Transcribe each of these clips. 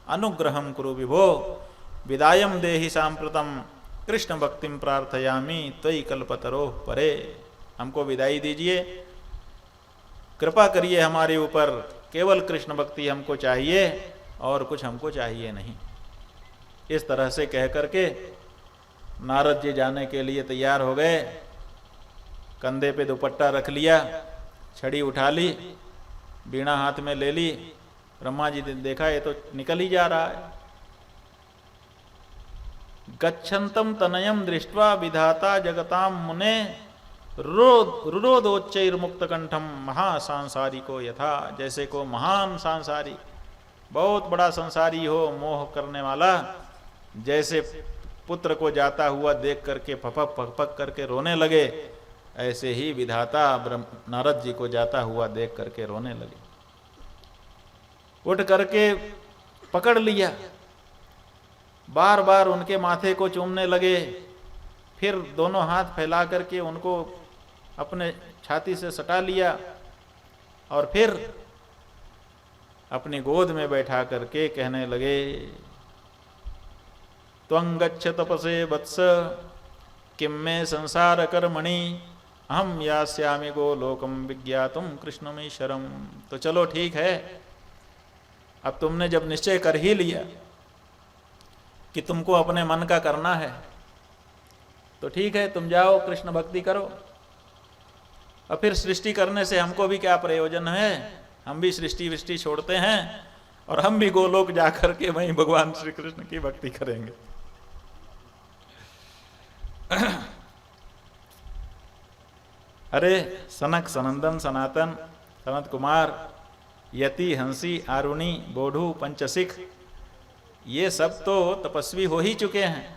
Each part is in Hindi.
अनुग्रहं कुरु विभो, विदायं देहि सांप्रतम, कृष्ण भक्तिम प्रार्थयामि त्वयि कल्पतरोः परे। हमको विदाई दीजिए, कृपा करिए हमारे ऊपर, केवल कृष्ण भक्ति हमको चाहिए और कुछ हमको चाहिए नहीं। इस तरह से कह करके नारद जी जाने के लिए तैयार हो गए। कंधे पे दुपट्टा रख लिया, छड़ी उठा ली, वीणा हाथ में ले ली। ब्रह्मा जी ने देखा ये तो निकल ही जा रहा है। गच्छन्तम तनयम दृष्ट्वा विधाता जगताम मुने, रुरोदोच्चैर्मुक्त कंठम महासांसारिको यथा। जैसे को महान सांसारी, बहुत बड़ा संसारी हो, मोह करने वाला, जैसे पुत्र को जाता हुआ देख करके फपक फपक करके रोने लगे, ऐसे ही विधाता नारद जी को जाता हुआ देख करके रोने लगे। उठ करके पकड़ लिया, बार बार उनके माथे को चूमने लगे, फिर दोनों हाथ फैला करके उनको अपने छाती से सटा लिया और फिर अपनी गोद में बैठा करके कहने लगे, त्वं गच्छ तपसे वत्स किम में संसार कर्मणि, अहम यास्यामि गोलोकम विज्ञातुम कृष्णमीश्वरम। तो चलो ठीक है, अब तुमने जब निश्चय कर ही लिया कि तुमको अपने मन का करना है, तो ठीक है, तुम जाओ कृष्ण भक्ति करो। और फिर सृष्टि करने से हमको भी क्या प्रयोजन है, हम भी सृष्टि वृष्टि छोड़ते हैं और हम भी गोलोक जाकर के वहीं भगवान श्री कृष्ण की भक्ति करेंगे। अरे सनक सनंदन सनातन सनत कुमार यति हंसी आरुणि बोढ़ू पंचसिख, ये सब तो तपस्वी हो ही चुके हैं।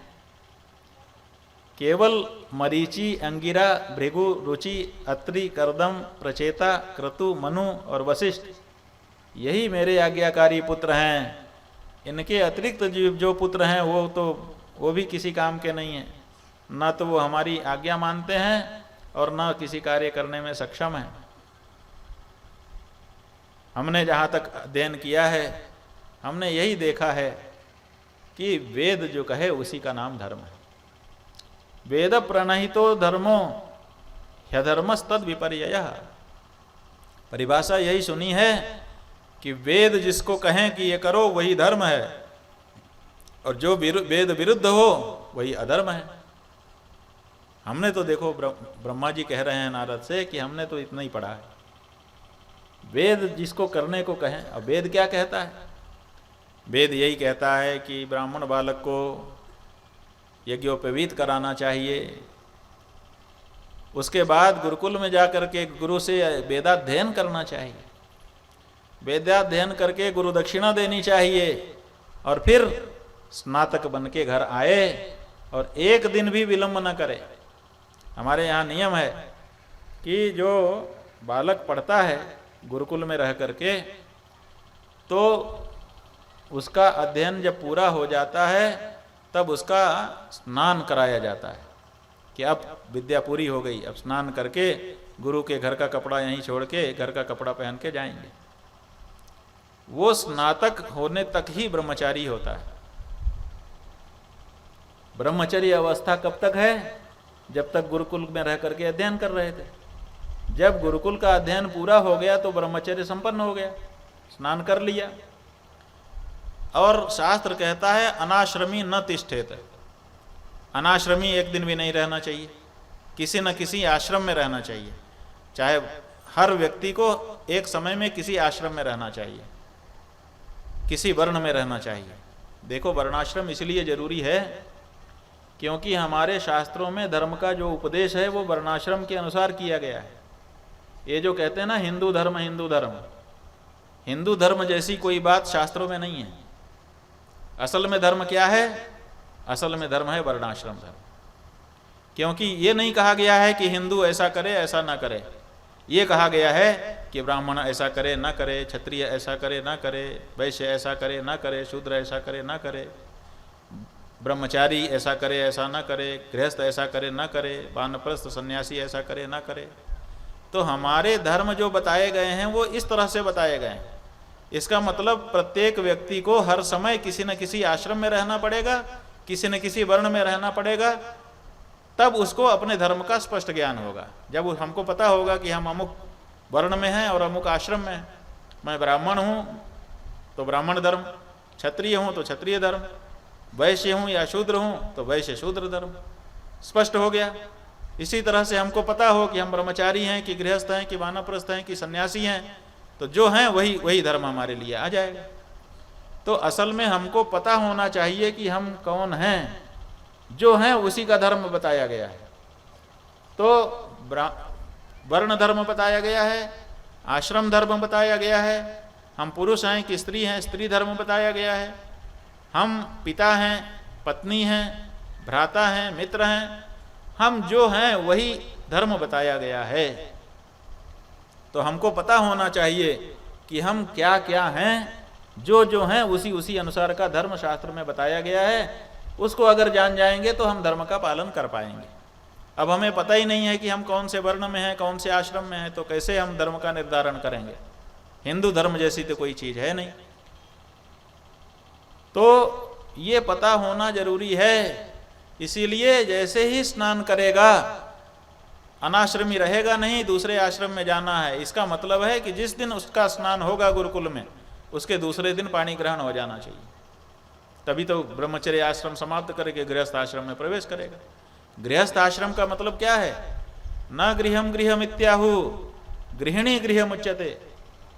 केवल मरीचि अंगिरा भृगु रुचि अत्रि कर्दम प्रचेता क्रतु मनु और वशिष्ठ, यही मेरे आज्ञाकारी पुत्र हैं। इनके अतिरिक्त जो पुत्र हैं वो भी किसी काम के नहीं हैं। न तो वो हमारी आज्ञा मानते हैं और न किसी कार्य करने में सक्षम हैं। हमने जहाँ तक अध्ययन किया है, हमने यही देखा है कि वेद जो कहे उसी का नाम धर्म है। वेद प्रणहितो धर्मो ह्यधर्मस्तद विपर्ययः। परिभाषा यही सुनी है कि वेद जिसको कहें कि ये करो वही धर्म है, और जो वेद विरुद्ध हो वही अधर्म है। हमने तो देखो, ब्रह्मा जी कह रहे हैं नारद से कि हमने तो इतना ही पढ़ा है। वेद जिसको करने को कहें, अब वेद क्या कहता है? वेद यही कहता है कि ब्राह्मण बालक को यज्ञोपवीत कराना चाहिए, उसके बाद गुरुकुल में जाकर के गुरु से वेदाध्ययन करना चाहिए, वेदाध्ययन करके गुरु दक्षिणा देनी चाहिए, और फिर स्नातक बन के घर आए और एक दिन भी विलंब न करे। हमारे यहाँ नियम है कि जो बालक पढ़ता है गुरुकुल में रह करके, तो उसका अध्ययन जब पूरा हो जाता है तब उसका स्नान कराया जाता है कि अब विद्या पूरी हो गई, अब स्नान करके गुरु के घर का कपड़ा यहीं छोड़ के घर का कपड़ा पहन के जाएंगे। वो स्नातक होने तक ही ब्रह्मचारी होता है। ब्रह्मचर्य अवस्था कब तक है? जब तक गुरुकुल में रह करके अध्ययन कर रहे थे। जब गुरुकुल का अध्ययन पूरा हो गया तो ब्रह्मचर्य संपन्न हो गया, स्नान कर लिया। और शास्त्र कहता है अनाश्रमी न तिष्ठेत, अनाश्रमी एक दिन भी नहीं रहना चाहिए, किसी न किसी आश्रम में रहना चाहिए। चाहे हर व्यक्ति को एक समय में किसी आश्रम में रहना चाहिए, किसी वर्ण में रहना चाहिए। देखो, वर्णाश्रम इसलिए जरूरी है क्योंकि हमारे शास्त्रों में धर्म का जो उपदेश है वो वर्णाश्रम के अनुसार किया गया है। ये जो कहते हैं ना हिंदू धर्म, हिंदू धर्म, हिंदू धर्म जैसी कोई बात शास्त्रों में नहीं है। असल में धर्म क्या है? असल में धर्म है वर्णाश्रम धर्म। क्योंकि ये नहीं कहा गया है कि हिंदू ऐसा करे ऐसा ना करे, ये कहा गया है कि ब्राह्मण ऐसा करे ना करे, क्षत्रिय ऐसा करे ना करे, वैश्य ऐसा करे ना करे, शूद्र ऐसा करे ना करे, ब्रह्मचारी ऐसा करे ऐसा ना करे, गृहस्थ ऐसा करे ना करे, वानप्रस्थ सन्यासी ऐसा करे ना करे। तो हमारे धर्म जो बताए गए हैं वो इस तरह से बताए गए हैं। इसका मतलब प्रत्येक व्यक्ति को हर समय किसी न किसी आश्रम में रहना पड़ेगा, किसी न किसी वर्ण में रहना पड़ेगा, तब उसको अपने धर्म का स्पष्ट ज्ञान होगा। जब हमको पता होगा कि हम अमुक वर्ण में हैं और अमुक आश्रम में हैं, मैं ब्राह्मण हूँ तो ब्राह्मण धर्म, क्षत्रिय हूँ तो क्षत्रिय धर्म, वैश्य हूँ या शूद्र हूँ तो वैश्य शूद्र धर्म, स्पष्ट हो गया। इसी तरह से हमको पता हो कि हम ब्रह्मचारी हैं कि गृहस्थ हैं कि वानप्रस्थ हैं कि सन्यासी हैं, तो जो हैं वही धर्म हमारे लिए आ जाएगा। तो असल में हमको पता होना चाहिए कि हम कौन हैं, जो हैं उसी का धर्म बताया गया है। तो वर्ण धर्म बताया गया है, आश्रम धर्म बताया गया है, हम पुरुष हैं कि स्त्री हैं, स्त्री धर्म बताया गया है, हम पिता हैं, पत्नी हैं, भ्राता हैं, मित्र हैं, हम जो हैं वही धर्म बताया गया है। तो हमको पता होना चाहिए कि हम क्या क्या हैं, जो हैं उसी अनुसार का धर्म शास्त्र में बताया गया है। उसको अगर जान जाएंगे तो हम धर्म का पालन कर पाएंगे। अब हमें पता ही नहीं है कि हम कौन से वर्ण में हैं, कौन से आश्रम में हैं, तो कैसे हम धर्म का निर्धारण करेंगे? हिंदू धर्म जैसी तो कोई चीज है नहीं। तो ये पता होना जरूरी है। इसीलिए जैसे ही स्नान करेगा, अनाश्रमी रहेगा नहीं, दूसरे आश्रम में जाना है। इसका मतलब है कि जिस दिन उसका स्नान होगा गुरुकुल में, उसके दूसरे दिन पानी ग्रहण हो जाना चाहिए। तभी तो ब्रह्मचर्य आश्रम समाप्त करके गृहस्थ आश्रम में प्रवेश करेगा। गृहस्थ आश्रम का मतलब क्या है? न गृहम गृहम इत्याहु गृहिणी गृहम उच्यते।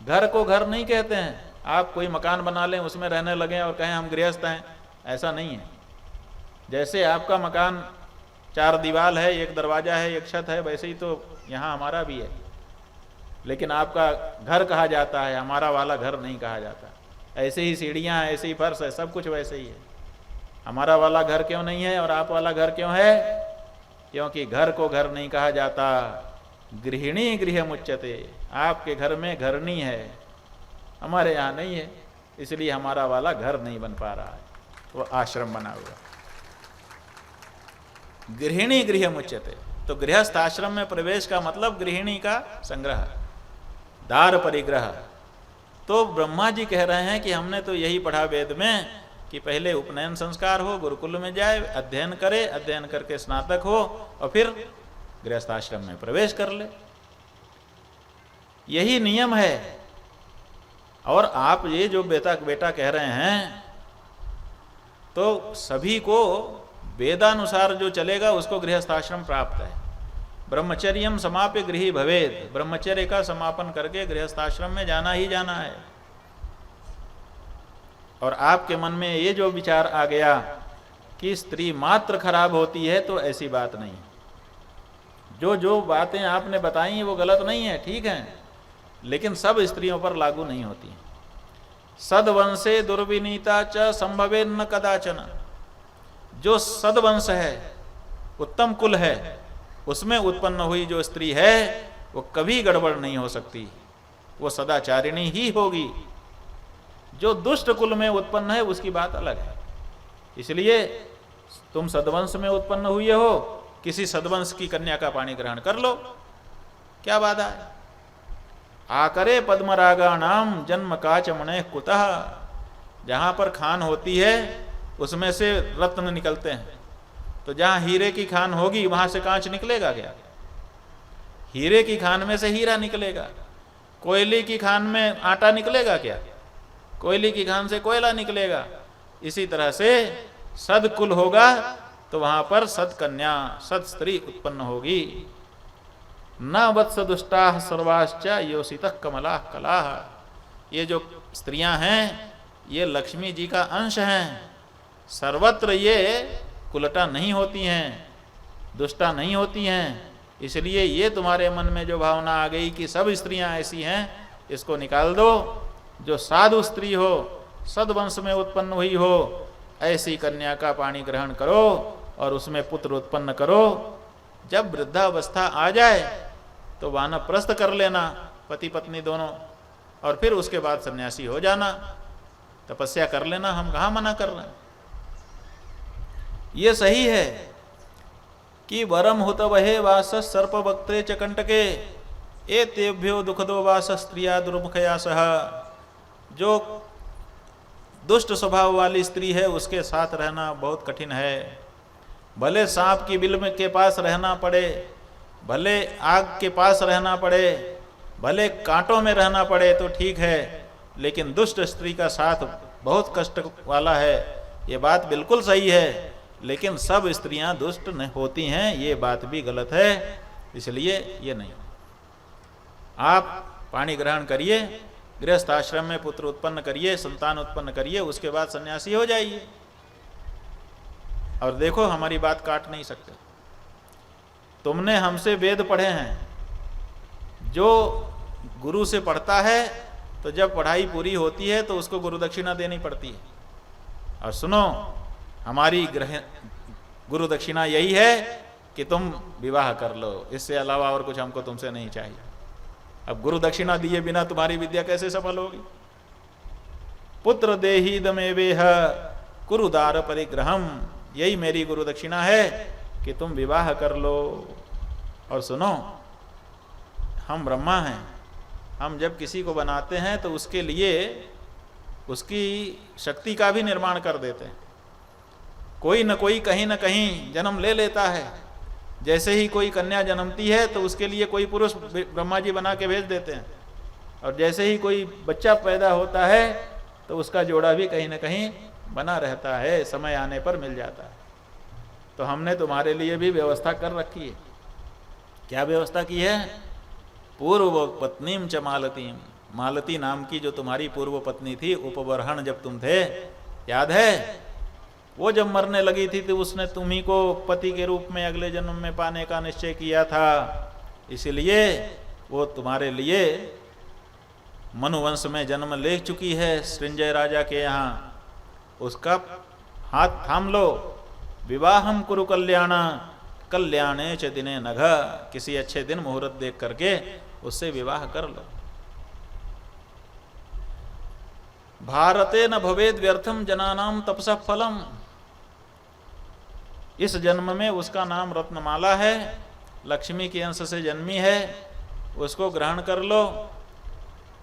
घर को घर नहीं कहते हैं। आप कोई मकान बना लें, उसमें रहने लगें और कहें हम गृहस्थ हैं, ऐसा नहीं है। जैसे आपका मकान 4 दीवार है, 1 दरवाजा है, 1 छत है, वैसे ही तो यहाँ हमारा भी है। लेकिन आपका घर कहा जाता है, हमारा वाला घर नहीं कहा जाता। ऐसे ही सीढ़ियाँ हैं, ऐसे ही फर्श है, सब कुछ वैसे ही है। हमारा वाला घर क्यों नहीं है और आप वाला घर क्यों है? क्योंकि घर को घर नहीं कहा जाता, गृहिणी गृह मुच्यते। आपके घर में घरनी है, हमारे यहाँ नहीं है, इसलिए हमारा वाला घर नहीं बन पा रहा है, वो आश्रम बना हुआ। गृहिणी गृह मुच्यते। तो गृहस्थ आश्रम में प्रवेश का मतलब गृहिणी का संग्रह, दार परिग्रह। तो ब्रह्मा जी कह रहे हैं कि हमने तो यही पढ़ा वेद में कि पहले उपनयन संस्कार हो, गुरुकुल में जाए, अध्ययन करे, अध्ययन करके स्नातक हो और फिर गृहस्थ आश्रम में प्रवेश कर ले। यही नियम है। और आप ये जो बेटा कह रहे हैं, तो सभी को वेदानुसार जो चलेगा उसको गृहस्थ आश्रम प्राप्त है। ब्रह्मचर्यम समाप्य गृही भवेद। ब्रह्मचर्य का समापन करके गृहस्थ आश्रम में जाना ही जाना है। और आपके मन में ये जो विचार आ गया कि स्त्री मात्र खराब होती है, तो ऐसी बात नहीं। जो बातें आपने बताई वो गलत नहीं है, ठीक है, लेकिन सब स्त्रियों पर लागू नहीं होती। सद्वंशे दुर्विनीता च संभवे न कदाचन। जो सद्वंश है, उत्तम कुल है, उसमें उत्पन्न हुई जो स्त्री है वो कभी गड़बड़ नहीं हो सकती, वो सदाचारिणी ही होगी। जो दुष्ट कुल में उत्पन्न है उसकी बात अलग है। इसलिए तुम सद्वंश में उत्पन्न हुए हो, किसी सद्वंश की कन्या का पानी ग्रहण कर लो, क्या बाधा है? आकरे पद्मरागा नाम जन्म काच मणे कुतः। जहां पर खान होती है उसमें से रत्न निकलते हैं, तो जहां हीरे की खान होगी वहां से कांच निकलेगा क्या? हीरे की खान में से हीरा निकलेगा। कोयले की खान में आटा निकलेगा क्या? कोयले की खान से कोयला निकलेगा। इसी तरह से सदकुल होगा तो वहां पर सदकन्या, सद स्त्री उत्पन्न होगी। न वत्स दुष्टा सर्वाश्च योषितः कमला कलाः। ये जो स्त्रियां हैं ये लक्ष्मी जी का अंश हैं। सर्वत्र ये कुलटा नहीं होती हैं, दुष्टा नहीं होती हैं। इसलिए ये तुम्हारे मन में जो भावना आ गई कि सब स्त्रियां ऐसी हैं, इसको निकाल दो। जो साधु स्त्री हो, सद्वंश में उत्पन्न हुई हो, ऐसी कन्या का पानी ग्रहण करो और उसमें पुत्र उत्पन्न करो। जब वृद्धावस्था आ जाए तो वानप्रस्थ कर लेना, पति पत्नी दोनों, और फिर उसके बाद सन्यासी हो जाना, तपस्या कर लेना। हम कहाँ मना कर रहे हैं? ये सही है कि वरम हुत वहे वास सर्प वक्त्रे च कंटके ए तेभ्यो दुखदो वास स्त्रिया दुर्मुखया सह। जो दुष्ट स्वभाव वाली स्त्री है उसके साथ रहना बहुत कठिन है। भले सांप की बिल के पास रहना पड़े, भले आग के पास रहना पड़े, भले कांटों में रहना पड़े तो ठीक है, लेकिन दुष्ट स्त्री का साथ बहुत कष्ट वाला है। ये बात बिल्कुल सही है, लेकिन सब स्त्रियां दुष्ट नहीं होती हैं, ये बात भी गलत है। इसलिए ये नहीं। आप पानी ग्रहण करिए, गृहस्थ आश्रम में पुत्र उत्पन्न करिए, संतान उत्पन्न करिए, उसके बाद सन्यासी हो जाइए। और देखो हमारी बात काट नहीं सकते। तुमने हमसे वेद पढ़े हैं, जो गुरु से पढ़ता है तो जब पढ़ाई पूरी होती है तो उसको गुरु दक्षिणा देनी पड़ती है। और सुनो, हमारी गुरु दक्षिणा यही है कि तुम विवाह कर लो, इससे अलावा और कुछ हमको तुमसे नहीं चाहिए। अब गुरु दक्षिणा दिए बिना तुम्हारी विद्या कैसे सफल होगी? पुत्र देही दमेवेह कुरुदार परिग्रहम, यही मेरी गुरु दक्षिणा है कि तुम विवाह कर लो। और सुनो, हम ब्रह्मा हैं, हम जब किसी को बनाते हैं तो उसके लिए उसकी शक्ति का भी निर्माण कर देते हैं। कोई न कोई कहीं न कहीं जन्म ले लेता है। जैसे ही कोई कन्या जन्मती है तो उसके लिए कोई पुरुष ब्रह्मा जी बना के भेज देते हैं, और जैसे ही कोई बच्चा पैदा होता है तो उसका जोड़ा भी कहीं न कहीं बना रहता है, समय आने पर मिल जाता है। तो हमने तुम्हारे लिए भी व्यवस्था कर रखी है। क्या व्यवस्था की है? पूर्व पत्नीम च मालतीम, मालती नाम की जो तुम्हारी पूर्व पत्नी थी, उपबरहण जब तुम थे, याद है? वो जब मरने लगी थी तो उसने तुम्ही को पति के रूप में अगले जन्म में पाने का निश्चय किया था। इसलिए वो तुम्हारे लिए मनुवंश में जन्म ले चुकी है, सृंजय राजा के यहाँ। उसका हाथ थाम लो। विवाहम कुरु कल्याण कल्याणे च दिने नघ, किसी अच्छे दिन मुहूर्त देख करके उससे विवाह कर लो। भारते न भवेद व्यर्थम जनानाम तपसा फलम, इस जन्म में उसका नाम रत्नमाला है, लक्ष्मी के अंश से जन्मी है, उसको ग्रहण कर लो।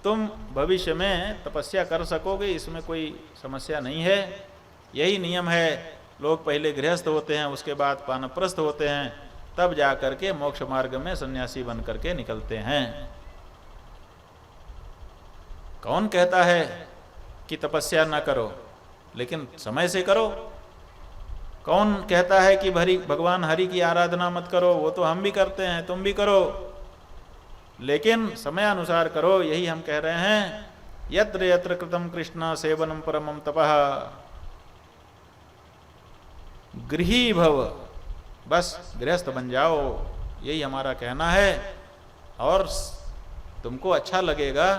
तुम भविष्य में तपस्या कर सकोगे, इसमें कोई समस्या नहीं है। यही नियम है। लोग पहले गृहस्थ होते हैं, उसके बाद वानप्रस्थ होते हैं, तब जा करके मोक्ष मार्ग में सन्यासी बन करके निकलते हैं। कौन कहता है कि तपस्या ना करो, लेकिन समय से करो? कौन कहता है कि भगवान हरि की आराधना मत करो? वो तो हम भी करते हैं, तुम भी करो, लेकिन समय अनुसार करो। यही हम कह रहे हैं। यत्र यत्र कृतम कृष्ण सेवनम परमम तपः गृही भव, बस गृहस्थ बन जाओ, यही हमारा कहना है। और तुमको अच्छा लगेगा।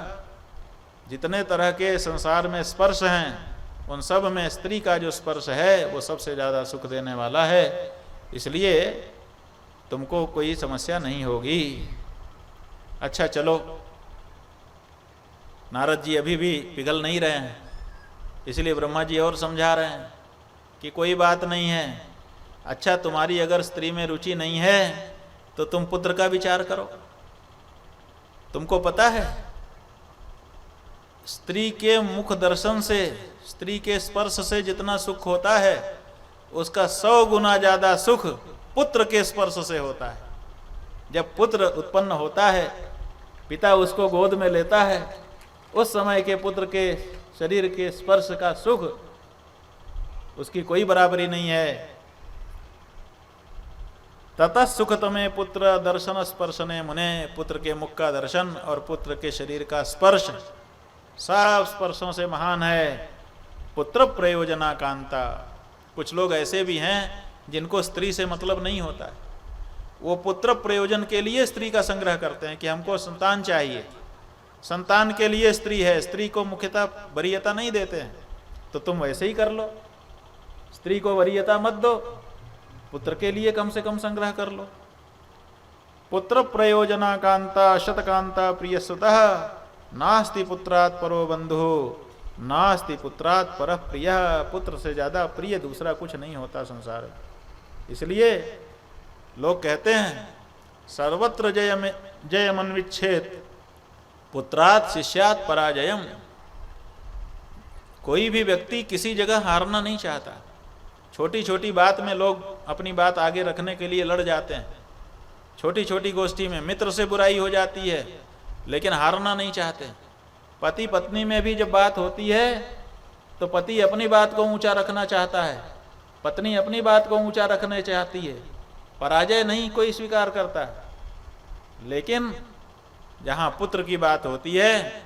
जितने तरह के संसार में स्पर्श हैं, उन सब में स्त्री का जो स्पर्श है वो सबसे ज़्यादा सुख देने वाला है। इसलिए तुमको कोई समस्या नहीं होगी। अच्छा चलो, नारद जी अभी भी पिघल नहीं रहे हैं, इसलिए ब्रह्मा जी और समझा रहे हैं कि कोई बात नहीं है। अच्छा, तुम्हारी अगर स्त्री में रुचि नहीं है तो तुम पुत्र का विचार करो। तुमको पता है, स्त्री के मुख दर्शन से, स्त्री के स्पर्श से जितना सुख होता है, उसका 100 गुना ज्यादा सुख पुत्र के स्पर्श से होता है। जब पुत्र उत्पन्न होता है, पिता उसको गोद में लेता है, उस समय के पुत्र के शरीर के स्पर्श का सुख उसकी कोई बराबरी नहीं है। ततः सुखतमे पुत्र दर्शन स्पर्शने मुने, पुत्र के मुख का दर्शन और पुत्र के शरीर का स्पर्श सब स्पर्शों से महान है। पुत्र प्रयोजना कांता, कुछ लोग ऐसे भी हैं जिनको स्त्री से मतलब नहीं होता है, वो पुत्र प्रयोजन के लिए स्त्री का संग्रह करते हैं कि हमको संतान चाहिए, संतान के लिए स्त्री है, स्त्री को मुख्यतः वरीयता नहीं देते हैं। तो तुम वैसे ही कर लो, स्त्री को वरीयता मत दो, पुत्र के लिए कम से कम संग्रह कर लो। पुत्र प्रयोजना कांता शतकांता प्रिय सुतः नास्ति पुत्रात् परो बंधु नास्ति पुत्रात् परः प्रिय, पुत्र से ज्यादा प्रिय दूसरा कुछ नहीं होता संसार में। इसलिए लोग कहते हैं सर्वत्र जयमन्विच्छेद पुत्रात् शिष्यात् पराजयम, कोई भी व्यक्ति किसी जगह हारना नहीं चाहता। छोटी छोटी बात में लोग अपनी बात आगे रखने के लिए लड़ जाते हैं। छोटी छोटी गोष्ठी में मित्र से बुराई हो जाती है, लेकिन हारना नहीं चाहते। पति पत्नी में भी जब बात होती है तो पति अपनी बात को ऊंचा रखना चाहता है, पत्नी अपनी बात को ऊंचा रखना चाहती है। पराजय नहीं कोई स्वीकार करता। लेकिन जहाँ पुत्र की बात होती है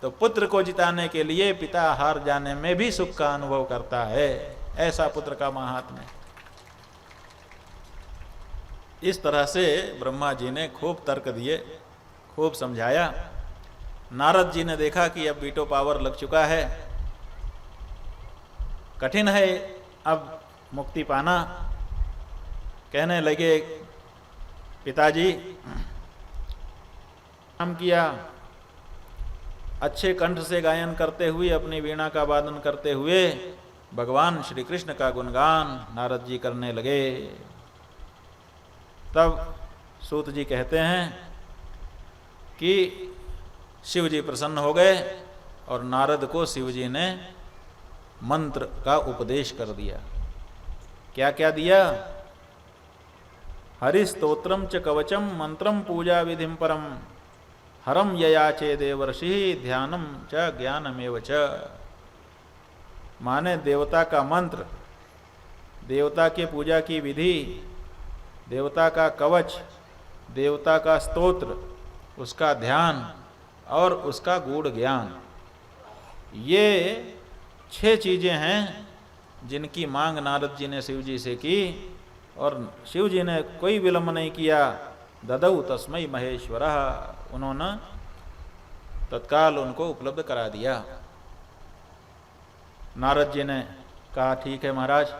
तो पुत्र को जिताने के लिए पिता हार जाने में भी सुख का अनुभव करता है। ऐसा पुत्र का महात्म्य। इस तरह से ब्रह्मा जी ने खूब तर्क दिए, खूब समझाया। नारद जी ने देखा कि अब वीटो पावर लग चुका है, कठिन है अब मुक्ति पाना। कहने लगे, पिताजी काम किया, अच्छे कंठ से गायन करते हुए, अपनी वीणा का वादन करते हुए भगवान श्री कृष्ण का गुणगान नारद जी करने लगे। तब सूत जी कहते हैं कि शिव जी प्रसन्न हो गए और नारद को शिव जी ने मंत्र का उपदेश कर दिया। क्या क्या दिया? हरिस्तोत्रम च कवचम मंत्रम पूजा विधिम परम हरम ययाचे देवर्षि ध्यानम च ज्ञानमेव च। माने देवता का मंत्र, देवता के पूजा की विधि, देवता का कवच, देवता का स्तोत्र, उसका ध्यान और उसका गूढ़ ज्ञान, ये 6 चीजें हैं जिनकी मांग नारद जी ने शिव जी से की। और शिव जी ने कोई विलंब नहीं किया। ददौ तस्मै महेश्वरः, उन्होंने तत्काल उनको उपलब्ध करा दिया। नारद जी ने कहा, ठीक है महाराज,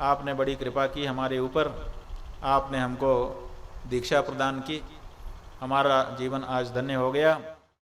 आपने बड़ी कृपा की हमारे ऊपर, आपने हमको दीक्षा प्रदान की, हमारा जीवन आज धन्य हो गया।